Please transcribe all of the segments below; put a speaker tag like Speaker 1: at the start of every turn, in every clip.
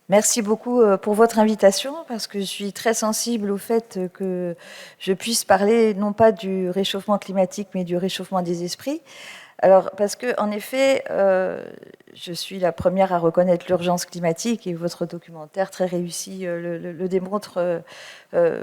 Speaker 1: Merci beaucoup pour votre invitation, parce que je suis très sensible au fait que je puisse parler non pas du réchauffement climatique, mais du réchauffement des esprits. Alors, parce que, en effet, je suis la première à reconnaître l'urgence climatique, et votre documentaire très réussi le démontre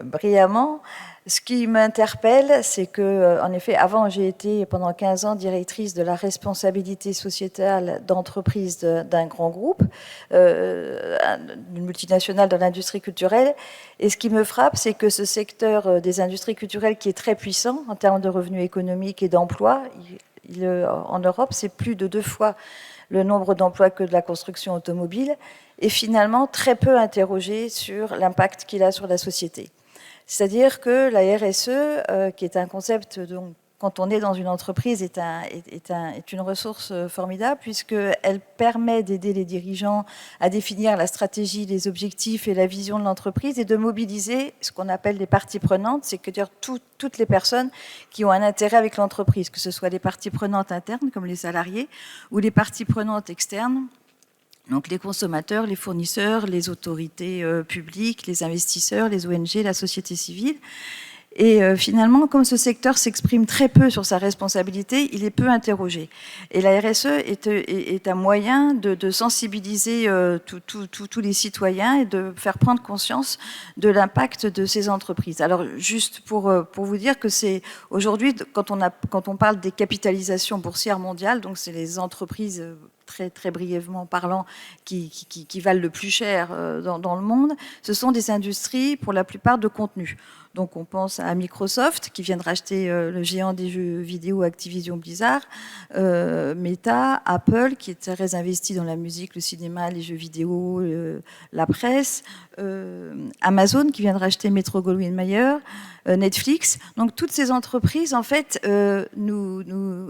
Speaker 1: brillamment. Ce qui m'interpelle, c'est que, en effet, avant, j'ai été pendant 15 ans directrice de la responsabilité sociétale d'entreprise d'un grand groupe, d'une multinationale dans l'industrie culturelle. Et ce qui me frappe, c'est que ce secteur des industries culturelles, qui est très puissant en termes de revenus économiques et d'emplois, en Europe, c'est plus de 2 fois le nombre d'emplois que de la construction automobile, et finalement très peu interrogé sur l'impact qu'il a sur la société. C'est-à-dire que la RSE, qui est un concept dont, quand on est dans une entreprise, est une ressource formidable, puisqu'elle permet d'aider les dirigeants à définir la stratégie, les objectifs et la vision de l'entreprise, et de mobiliser ce qu'on appelle les parties prenantes, c'est-à-dire toutes les personnes qui ont un intérêt avec l'entreprise, que ce soit les parties prenantes internes, comme les salariés, ou les parties prenantes externes, donc les consommateurs, les fournisseurs, les autorités publiques, les investisseurs, les ONG, la société civile. Et finalement, comme ce secteur s'exprime très peu sur sa responsabilité, il est peu interrogé. Et la RSE est un moyen de sensibiliser tous les citoyens et de faire prendre conscience de l'impact de ces entreprises. Alors, juste pour vous dire que c'est aujourd'hui, quand on parle des capitalisations boursières mondiales, donc c'est les entreprises très brièvement parlant, qui valent le plus cher dans le monde, ce sont des industries, pour la plupart, de contenu. Donc on pense à Microsoft, qui vient de racheter le géant des jeux vidéo Activision Blizzard, Meta, Apple, qui est très investi dans la musique, le cinéma, les jeux vidéo, la presse, Amazon, qui vient de racheter Metro-Goldwyn-Mayer, Netflix. Donc toutes ces entreprises, en fait,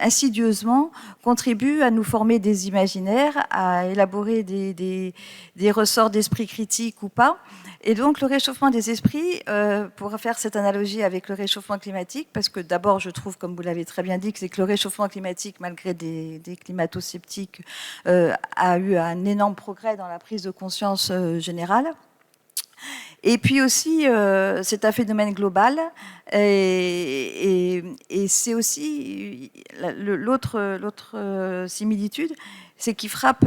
Speaker 1: insidieusement contribuent à nous former des imaginaires, à élaborer des ressorts d'esprit critique ou pas. Et donc le réchauffement des esprits, pour faire cette analogie avec le réchauffement climatique, parce que d'abord je trouve, comme vous l'avez très bien dit, que c'est que le réchauffement climatique, malgré des climato-sceptiques, a eu un énorme progrès dans la prise de conscience générale. Et puis aussi, c'est un phénomène global, et c'est aussi l'autre similitude, c'est qu'il frappe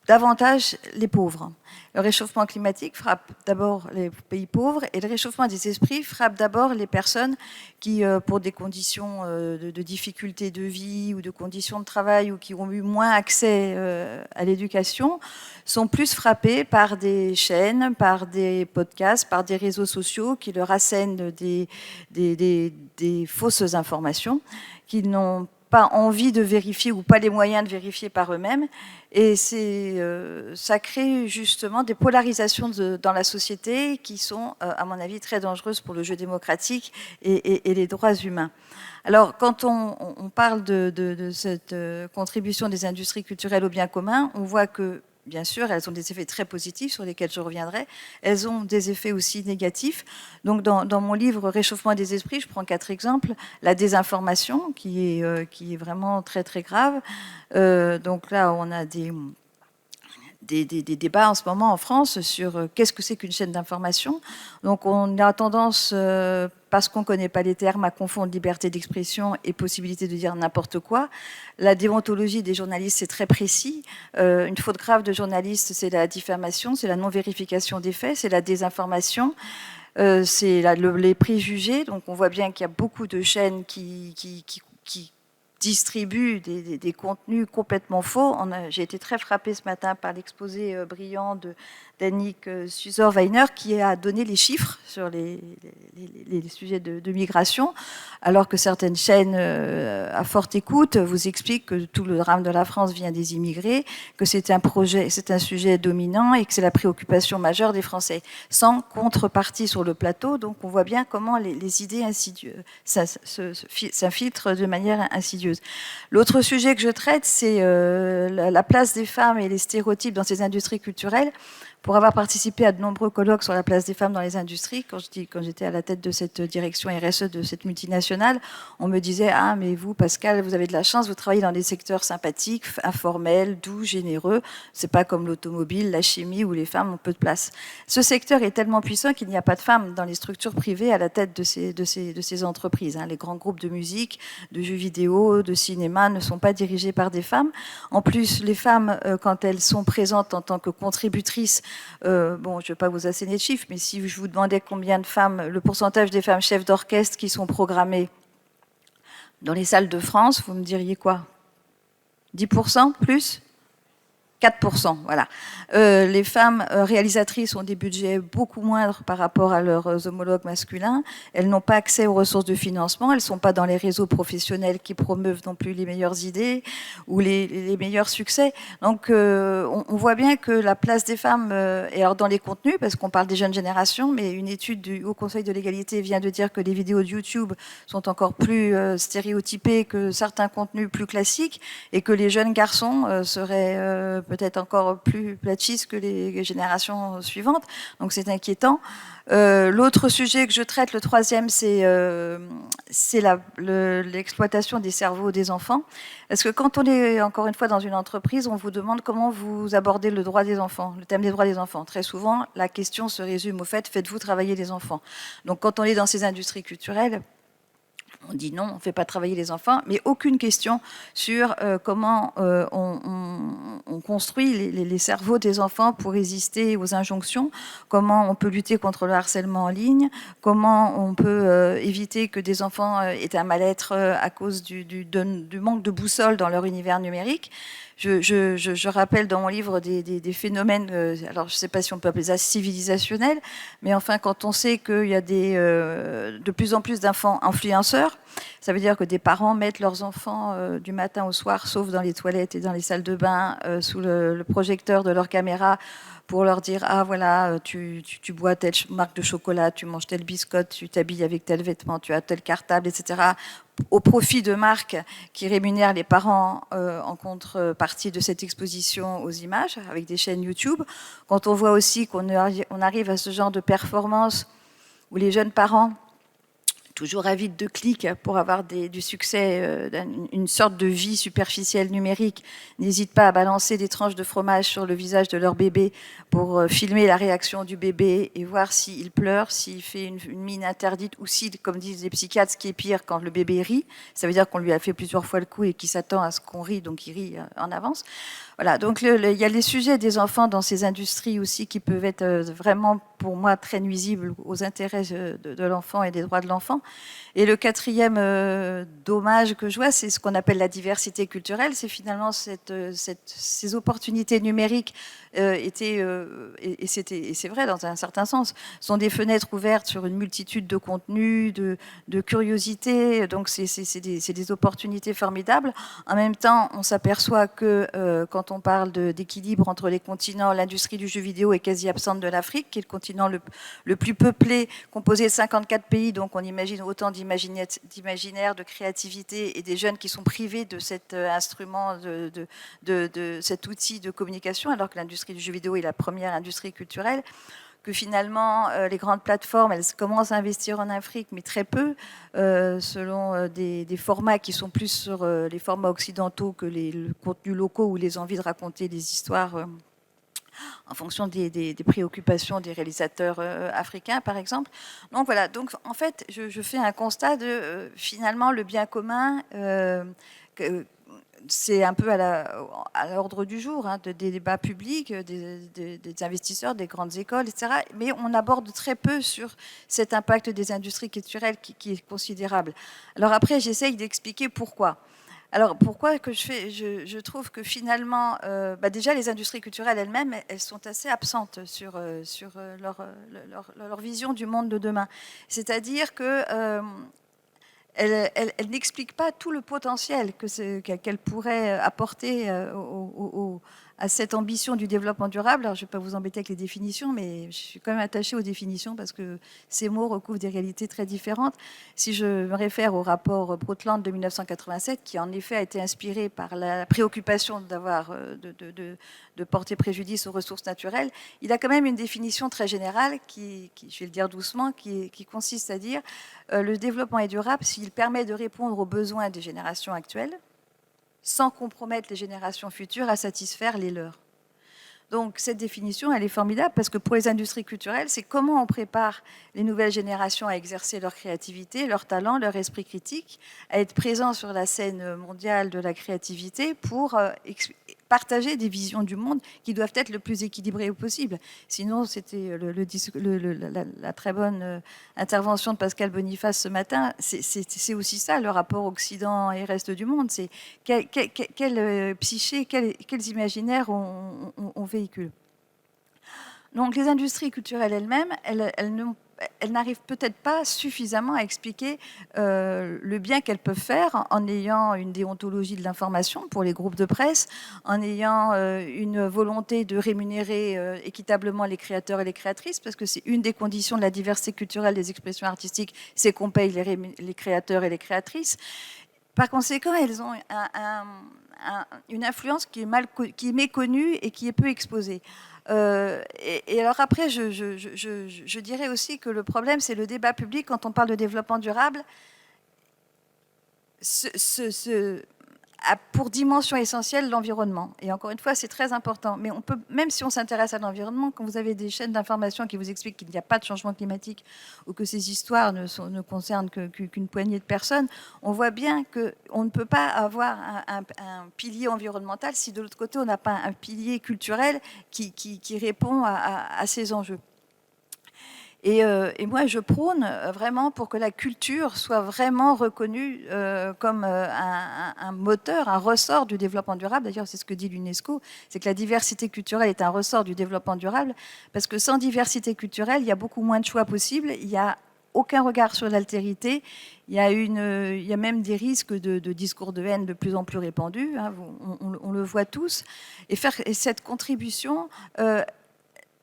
Speaker 1: davantage les pauvres. Le réchauffement climatique frappe d'abord les pays pauvres, et le réchauffement des esprits frappe d'abord les personnes qui, pour des conditions de difficulté de vie ou de conditions de travail, ou qui ont eu moins accès à l'éducation, sont plus frappées par des chaînes, par des podcasts, par des réseaux sociaux qui leur assènent des fausses informations qu'ils n'ont pas envie de vérifier, ou pas les moyens de vérifier par eux-mêmes. Et ça crée justement des polarisations dans la société qui sont, à mon avis, très dangereuses pour le jeu démocratique et les droits humains. Alors, quand on parle de cette contribution des industries culturelles au bien commun, on voit que, bien sûr, elles ont des effets très positifs sur lesquels je reviendrai. Elles ont des effets aussi négatifs. Donc, dans mon livre Réchauffement des esprits, je prends 4 exemples. La désinformation, qui est vraiment très grave. Donc là, on a des débats en ce moment en France sur qu'est-ce que c'est qu'une chaîne d'information. Donc on a tendance, parce qu'on ne connaît pas les termes, à confondre liberté d'expression et possibilité de dire n'importe quoi. La déontologie des journalistes, c'est très précis. Une faute grave de journaliste, c'est la diffamation, c'est la non-vérification des faits, c'est la désinformation. C'est les préjugés. Donc on voit bien qu'il y a beaucoup de chaînes qui distribue des contenus complètement faux. J'ai été très frappée ce matin par l'exposé brillant d'Annick Suzor-Weiner, qui a donné les chiffres sur les sujets de migration, alors que certaines chaînes à forte écoute vous expliquent que tout le drame de la France vient des immigrés, que c'est un sujet dominant et que c'est la préoccupation majeure des Français, sans contrepartie sur le plateau. Donc on voit bien comment les idées insidieuses s'infiltrent de manière insidieuse. L'autre sujet que je traite, c'est la place des femmes et les stéréotypes dans ces industries culturelles. pour avoir participé à de nombreux colloques sur la place des femmes dans les industries. Quand j'étais à la tête de cette direction RSE de cette multinationale, on me disait « Ah, mais vous, Pascal, vous avez de la chance, vous travaillez dans des secteurs sympathiques, informels, doux, généreux. C'est pas comme l'automobile, la chimie, où les femmes ont peu de place. » Ce secteur est tellement puissant qu'il n'y a pas de femmes dans les structures privées à la tête de ces entreprises. Les grands groupes de musique, de jeux vidéo, de cinéma ne sont pas dirigés par des femmes. En plus, les femmes, quand elles sont présentes en tant que contributrices, bon, je ne vais pas vous asséner de chiffres, mais si je vous demandais combien de femmes, le pourcentage des femmes chefs d'orchestre qui sont programmées dans les salles de France, vous me diriez quoi? 10% plus? 4%, voilà. Les femmes réalisatrices ont des budgets beaucoup moindres par rapport à leurs homologues masculins. Elles n'ont pas accès aux ressources de financement. Elles ne sont pas dans les réseaux professionnels qui promeuvent non plus les meilleures idées ou les meilleurs succès. Donc, on voit bien que la place des femmes, et alors dans les contenus, parce qu'on parle des jeunes générations, mais une étude du Haut Conseil de l'égalité vient de dire que les vidéos de YouTube sont encore plus stéréotypées que certains contenus plus classiques et que les jeunes garçons seraient peut-être encore plus platistes que les générations suivantes. Donc c'est inquiétant. L'autre sujet que je traite, le troisième, c'est l'exploitation des cerveaux des enfants. Parce que quand on est, encore une fois, dans une entreprise, on vous demande comment vous abordez le droit des enfants, le thème des droits des enfants. Très souvent, la question se résume au fait, faites-vous travailler les enfants? Donc quand on est dans ces industries culturelles, on dit non, on ne fait pas travailler les enfants, mais aucune question sur comment on construit les cerveaux des enfants pour résister aux injonctions, comment on peut lutter contre le harcèlement en ligne, comment on peut éviter que des enfants aient un mal-être à cause du manque de boussole dans leur univers numérique. Je rappelle dans mon livre des phénomènes, alors je ne sais pas si on peut appeler ça civilisationnels, mais enfin quand on sait qu'il y a de plus en plus d'enfants influenceurs, ça veut dire que des parents mettent leurs enfants du matin au soir, sauf dans les toilettes et dans les salles de bain, sous le projecteur de leur caméra, pour leur dire ah voilà tu bois telle marque de chocolat, tu manges telle biscotte, tu t'habilles avec tel vêtement, tu as tel cartable, etc. au profit de marques qui rémunèrent les parents en contrepartie de cette exposition aux images avec des chaînes YouTube. Quand on voit aussi qu'on arrive à ce genre de performance où les jeunes parents toujours avide de clics pour avoir du succès, une sorte de vie superficielle numérique, n'hésitent pas à balancer des tranches de fromage sur le visage de leur bébé pour filmer la réaction du bébé et voir s'il pleure, s'il fait une mine interdite ou si, comme disent les psychiatres, ce qui est pire, quand le bébé rit, ça veut dire qu'on lui a fait plusieurs fois le coup et qu'il s'attend à ce qu'on rit, donc il rit en avance. Voilà, donc il y a les sujets des enfants dans ces industries aussi qui peuvent être vraiment, pour moi, très nuisibles aux intérêts de l'enfant et des droits de l'enfant. Et le quatrième dommage que je vois, c'est ce qu'on appelle la diversité culturelle. C'est finalement ces opportunités numériques et c'est vrai dans un certain sens, sont des fenêtres ouvertes sur une multitude de contenus, de curiosités. Donc c'est des opportunités formidables. En même temps, on s'aperçoit que quand on parle d'équilibre entre les continents, l'industrie du jeu vidéo est quasi absente de l'Afrique, qui est le continent le plus peuplé, composé de 54 pays. Donc on imagine autant d'imaginaire, de créativité et des jeunes qui sont privés de cet instrument, de cet outil de communication, alors que l'industrie du jeu vidéo est la première industrie culturelle, que finalement les grandes plateformes, elles commencent à investir en Afrique, mais très peu, selon des formats qui sont plus sur les formats occidentaux que les contenus locaux ou les envies de raconter des histoires en fonction des préoccupations des réalisateurs africains, par exemple. Donc voilà, donc en fait, je fais un constat de finalement le bien commun, c'est un peu à l'ordre du jour des débats publics, des investisseurs, des grandes écoles, etc. Mais on aborde très peu sur cet impact des industries culturelles qui est considérable. Alors après, j'essaye d'expliquer pourquoi. Alors pourquoi que je trouve que finalement, déjà les industries culturelles elles-mêmes, elles sont assez absentes sur leur vision du monde de demain. C'est-à-dire que elle n'explique pas tout le potentiel qu'elle pourrait apporter à cette ambition du développement durable. Alors, je ne vais pas vous embêter avec les définitions, mais je suis quand même attachée aux définitions parce que ces mots recouvrent des réalités très différentes. Si je me réfère au rapport Brundtland de 1987, qui en effet a été inspiré par la préoccupation de porter préjudice aux ressources naturelles, il a quand même une définition très générale qui je vais le dire doucement, qui consiste à dire le développement est durable s'il permet de répondre aux besoins des générations actuelles, sans compromettre les générations futures à satisfaire les leurs. Donc cette définition, elle est formidable parce que pour les industries culturelles, c'est comment on prépare les nouvelles générations à exercer leur créativité, leur talent, leur esprit critique, à être présents sur la scène mondiale de la créativité pour partager des visions du monde qui doivent être le plus équilibrées possible. Sinon, c'était la très bonne intervention de Pascal Boniface ce matin. C'est aussi ça, le rapport Occident et reste du monde. C'est quelle psyché, quels imaginaires on véhicule. Donc les industries culturelles elles-mêmes, elles n'arrivent peut-être pas suffisamment à expliquer le bien qu'elles peuvent faire en ayant une déontologie de l'information pour les groupes de presse, en ayant une volonté de rémunérer équitablement les créateurs et les créatrices, parce que c'est une des conditions de la diversité culturelle des expressions artistiques, c'est qu'on paye les créateurs et les créatrices. Par conséquent, elles ont une influence qui est méconnue et qui est peu exposée. Et alors après, je dirais aussi que le problème, c'est le débat public quand on parle de développement durable. A pour dimension essentielle l'environnement. Et encore une fois, c'est très important. Mais on peut, même si on s'intéresse à l'environnement, quand vous avez des chaînes d'information qui vous expliquent qu'il n'y a pas de changement climatique ou que ces histoires ne concernent qu'une poignée de personnes, on voit bien qu'on ne peut pas avoir un pilier environnemental si de l'autre côté, on n'a pas un pilier culturel qui répond à ces enjeux. Et moi, je prône vraiment pour que la culture soit vraiment reconnue comme un moteur, un ressort du développement durable. D'ailleurs, c'est ce que dit l'UNESCO, c'est que la diversité culturelle est un ressort du développement durable, parce que sans diversité culturelle, il y a beaucoup moins de choix possibles, il n'y a aucun regard sur l'altérité, il y a même des risques de discours de haine de plus en plus répandus, hein, on le voit tous, et cette contribution...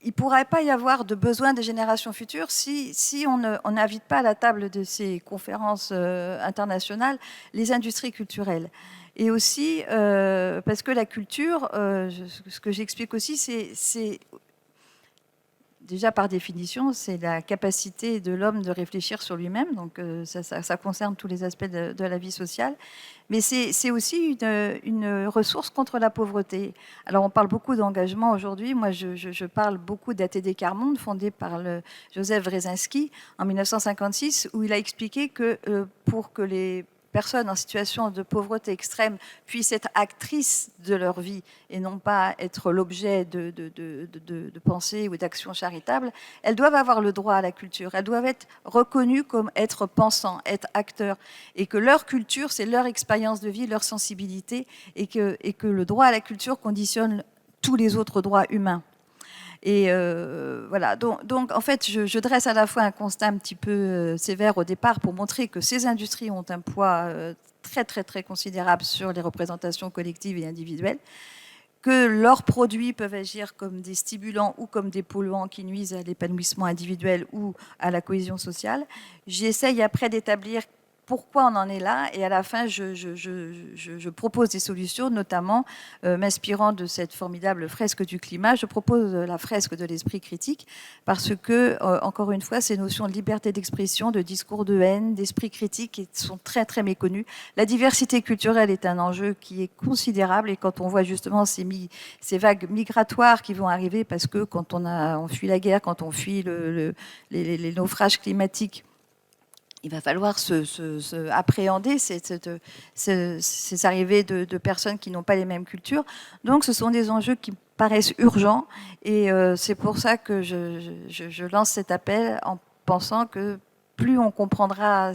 Speaker 1: il ne pourrait pas y avoir de besoin des générations futures si on n'invite pas à la table de ces conférences internationales les industries culturelles. Et aussi, parce que la culture, ce que j'explique aussi, c'est déjà par définition, c'est la capacité de l'homme de réfléchir sur lui-même, donc ça concerne tous les aspects de la vie sociale, mais c'est aussi une ressource contre la pauvreté. Alors on parle beaucoup d'engagement aujourd'hui, moi je parle beaucoup d'ATD Quart-Monde, fondé par Joseph Wrezinski en 1956, où il a expliqué que pour que les personnes en situation de pauvreté extrême puissent être actrices de leur vie et non pas être l'objet de pensées ou d'actions charitables, elles doivent avoir le droit à la culture, elles doivent être reconnues comme être pensants, être acteurs, et que leur culture, c'est leur expérience de vie, leur sensibilité, et que le droit à la culture conditionne tous les autres droits humains. Et voilà, donc en fait, je dresse à la fois un constat un petit peu sévère au départ pour montrer que ces industries ont un poids très, très, très considérable sur les représentations collectives et individuelles, que leurs produits peuvent agir comme des stimulants ou comme des polluants qui nuisent à l'épanouissement individuel ou à la cohésion sociale. J'essaye après d'établir pourquoi on en est là, et à la fin, je propose des solutions, notamment m'inspirant de cette formidable fresque du climat. Je propose la fresque de l'esprit critique, parce que, encore une fois, ces notions de liberté d'expression, de discours de haine, d'esprit critique sont très, très méconnues. La diversité culturelle est un enjeu qui est considérable, et quand on voit justement ces vagues migratoires qui vont arriver, parce que quand on fuit la guerre, quand on fuit les naufrages climatiques, il va falloir appréhender ces arrivées de personnes qui n'ont pas les mêmes cultures. Donc ce sont des enjeux qui paraissent urgents, et c'est pour ça que je lance cet appel en pensant que plus on comprendra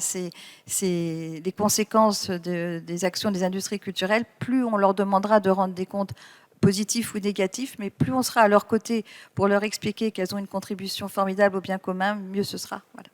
Speaker 1: les conséquences des actions des industries culturelles, plus on leur demandera de rendre des comptes positifs ou négatifs, mais plus on sera à leur côté pour leur expliquer qu'elles ont une contribution formidable au bien commun, mieux ce sera. Voilà.